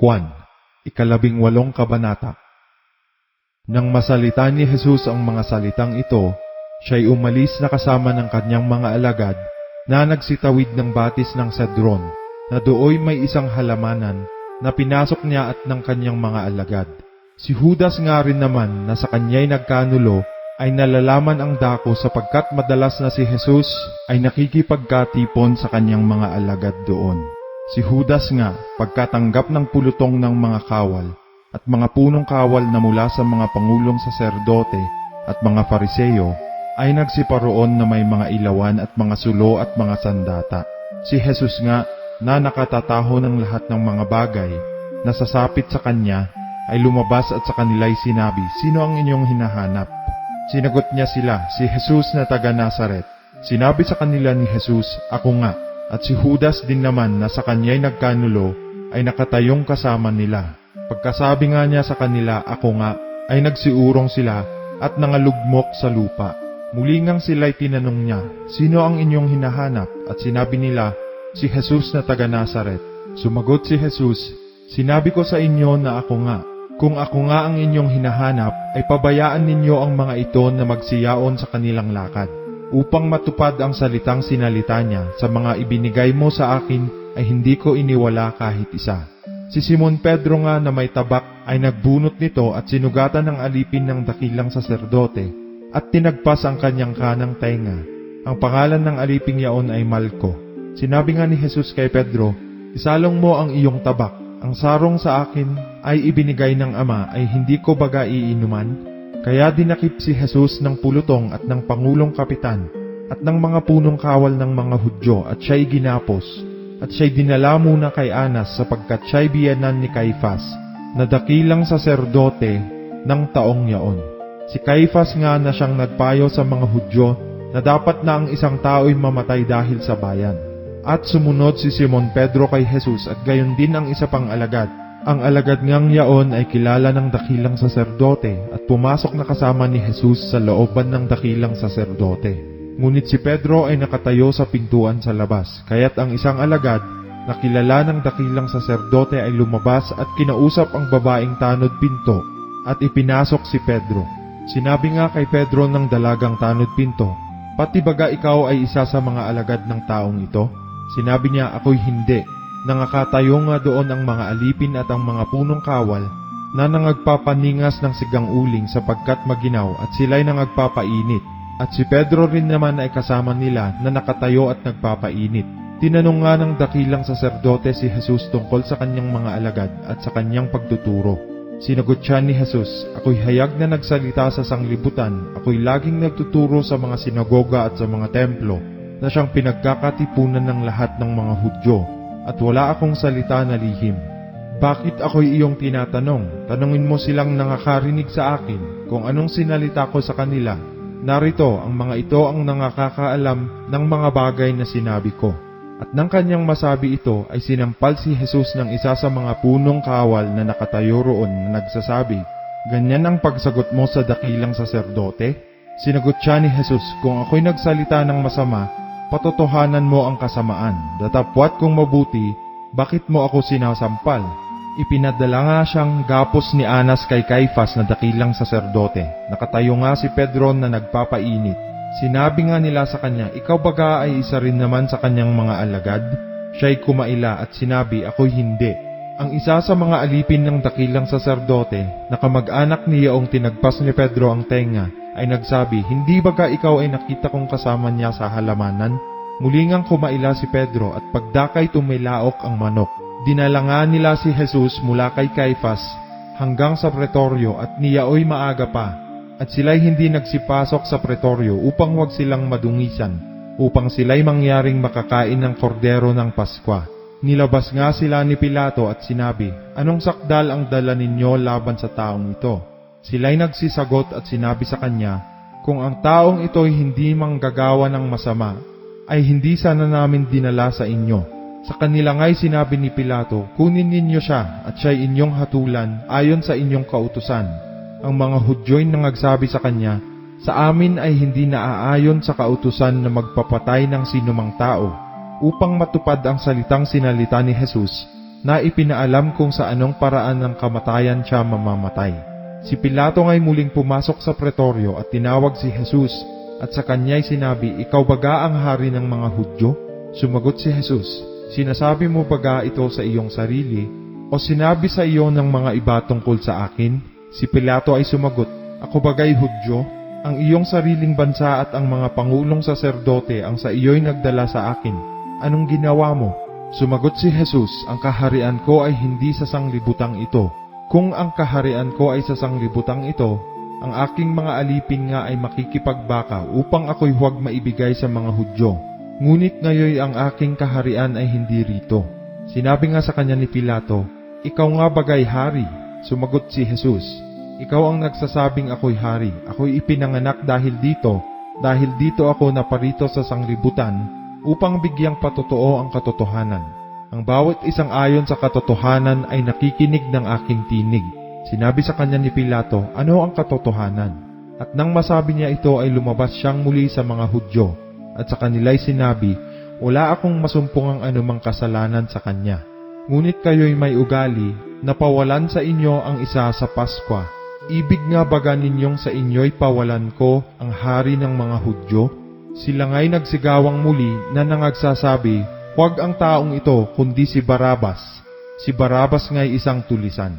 Juan, 18 kabanata. Nang masalita ni Jesus ang mga salitang ito, siya'y umalis na kasama ng kanyang mga alagad na nagsitawid ng batis ng Cedron, na dooy may isang halamanan na pinasok niya at ng kanyang mga alagad. Si Judas nga rin naman na sa kanya'y nagkanulo ay nalalaman ang dako sapagkat madalas na si Jesus ay nakikipagkatipon sa kanyang mga alagad doon. Si Judas nga, pagkatanggap ng pulutong ng mga kawal at mga punong kawal na mula sa mga pangulong saserdote at mga Fariseo, ay nagsiparoon na may mga ilawan at mga sulo at mga sandata. Si Jesus nga, na nakatataho ng lahat ng mga bagay na sasapit sa kanya, ay lumabas at sa kanila'y sinabi, "Sino ang inyong hinahanap?" Sinagot niya sila, "Si Jesus na taga Nazaret." Sinabi sa kanila ni Jesus, "Ako nga." At si Judas din naman na sa kanya'y nagkanulo ay nakatayong kasama nila. Pagkasabi nga niya sa kanila, "Ako nga," ay nagsiurong sila at nangalugmok sa lupa. Muli ngang sila'y tinanong niya, "Sino ang inyong hinahanap?" At sinabi nila, "Si Jesus na taga Nazaret." Sumagot si Jesus, "Sinabi ko sa inyo na ako nga. Kung ako nga ang inyong hinahanap, ay pabayaan ninyo ang mga ito na magsiyaon sa kanilang lakad, upang matupad ang salitang sinalita niya, sa mga ibinigay mo sa akin ay hindi ko iniwala kahit isa." Si Simon Pedro nga na may tabak ay nagbunot nito at sinugatan ng alipin ng dakilang saserdote at tinagpas ang kanyang kanang tenga. Ang pangalan ng aliping yaon ay Malco. Sinabi nga ni Jesus kay Pedro, "Isalong mo ang iyong tabak. Ang sarong sa akin ay ibinigay ng Ama, ay hindi ko baga iinuman?" Kaya dinakip si Jesus ng pulutong at ng pangulong kapitan at ng mga punong kawal ng mga Hudyo at siya'y ginapos. At siya'y dinala muna kay Anas sapagkat siya'y biyenan ni Caifas, na dakilang saserdote ng taong yaon. Si Caifas nga na siyang nagpayo sa mga Hudyo na dapat na ang isang tao'y mamatay dahil sa bayan. At sumunod si Simon Pedro kay Jesus at gayon din ang isa pang alagad. Ang alagad ngang yaon ay kilala ng dakilang saserdote at pumasok na kasama ni Jesus sa looban ng dakilang saserdote. Ngunit si Pedro ay nakatayo sa pintuan sa labas, kaya't ang isang alagad na kilala ng dakilang saserdote ay lumabas at kinausap ang babaeng tanod pinto at ipinasok si Pedro. Sinabi nga kay Pedro ng dalagang tanod pinto, "Pati baga ikaw ay isa sa mga alagad ng taong ito?" Sinabi niya, "Ako'y hindi." Nangakatayo nga doon ang mga alipin at ang mga punong kawal na nangagpapaningas ng sigang uling sapagkat maginaw at sila'y nangagpapainit. At si Pedro rin naman ay kasama nila na nakatayo at nagpapainit. Tinanong nga ng dakilang saserdote si Jesus tungkol sa kanyang mga alagad at sa kanyang pagtuturo. Sinagot siya ni Jesus, "Ako'y hayag na nagsalita sa sanglibutan. Ako'y laging nagtuturo sa mga sinagoga at sa mga templo, na siyang pinagkakatipunan ng lahat ng mga Hudyo, at wala akong salita na lihim. Bakit ako'y iyong tinatanong? Tanungin mo silang nakakarinig sa akin kung anong sinalita ko sa kanila. Narito, ang mga ito ang nakakaalam ng mga bagay na sinabi ko." At nang kanyang masabi ito, ay sinampal si Jesus ng isa sa mga punong kawal na nakatayo roon na nagsasabi, "Ganyan ang pagsagot mo sa dakilang saserdote?" Sinagot siya ni Jesus, "Kung ako'y nagsalita ng masama, patotohanan mo ang kasamaan. Datapwat kung mabuti, bakit mo ako sinasampal?" Ipinadala nga siyang gapos ni Anas kay Caifas na dakilang saserdote. Nakatayo nga si Pedro na nagpapainit. Sinabi nga nila sa kanya, "Ikaw baga ay isa rin naman sa kanyang mga alagad?" Siya'y kumaila at sinabi, "Ako'y hindi." Ang isa sa mga alipin ng dakilang saserdote na kamag-anak ni yaong tinagpas ni Pedro ang tenga ay nagsabi, "Hindi baga ikaw ay nakita kong kasama niya sa halamanan?" Muli ngang kumaila si Pedro at pagdakay tumilaok ang manok. Dinala nga nila si Jesus mula kay Caifas hanggang sa pretoryo at niyaoy maaga pa. At sila'y hindi nagsipasok sa pretoryo upang wag silang madungisan, upang sila'y mangyaring makakain ng kordero ng Paskwa. Nilabas nga sila ni Pilato at sinabi, "Anong sakdal ang dala ninyo laban sa taong ito?" Sila'y nagsisagot at sinabi sa kanya, "Kung ang taong ito'y hindi manggagawa ng masama, ay hindi sana namin dinala sa inyo." Sa kanila nga'y sinabi ni Pilato, "Kunin ninyo siya at siya'y inyong hatulan ayon sa inyong kautusan." Ang mga Hudyo'y nangagsabi sa kanya, "Sa amin ay hindi naaayon sa kautusan na magpapatay ng sinumang tao." Upang matupad ang salitang sinalita ni Jesus, na ipinaalam kung sa anong paraan ng kamatayan siya mamamatay. Si Pilato nga'y muling pumasok sa pretoryo at tinawag si Jesus at sa kanya'y sinabi, "Ikaw baga ang hari ng mga Hudyo?" Sumagot si Jesus, "Sinasabi mo baga ito sa iyong sarili o sinabi sa iyo ng mga iba tungkol sa akin?" Si Pilato ay sumagot, "Ako bagay Hudyo? Ang iyong sariling bansa at ang mga pangulong saserdote ang sa iyo'y nagdala sa akin. Anong ginawa mo?" Sumagot si Jesus, "Ang kaharian ko ay hindi sa sanglibutang ito. Kung ang kaharian ko ay sa sanglibutang ito, ang aking mga alipin nga ay makikipagbaka upang ako'y huwag maibigay sa mga Hudyo. Ngunit ngayon ang aking kaharian ay hindi rito." Sinabi nga sa kanya ni Pilato, "Ikaw nga bagay hari?" Sumagot si Jesus, "Ikaw ang nagsasabing ako'y hari. Ako'y ipinanganak dahil dito ako naparito sa sanglibutan upang bigyang patotoo ang katotohanan. Ang bawat isang ayon sa katotohanan ay nakikinig ng aking tinig." Sinabi sa kanya ni Pilato, "Ano ang katotohanan?" At nang masabi niya ito ay lumabas siyang muli sa mga Hudyo at sa kanila'y sinabi, "Wala akong masumpungang anumang kasalanan sa kanya. Ngunit kayo'y may ugali na pawalan sa inyo ang isa sa Paskwa. Ibig nga baga ninyong sa inyo'y pawalan ko ang hari ng mga Hudyo?" Sila nga'y nagsigawang muli na nangagsasabi, "Huwag ang taong ito kundi si Barabas." Si Barabas nga'y isang tulisan.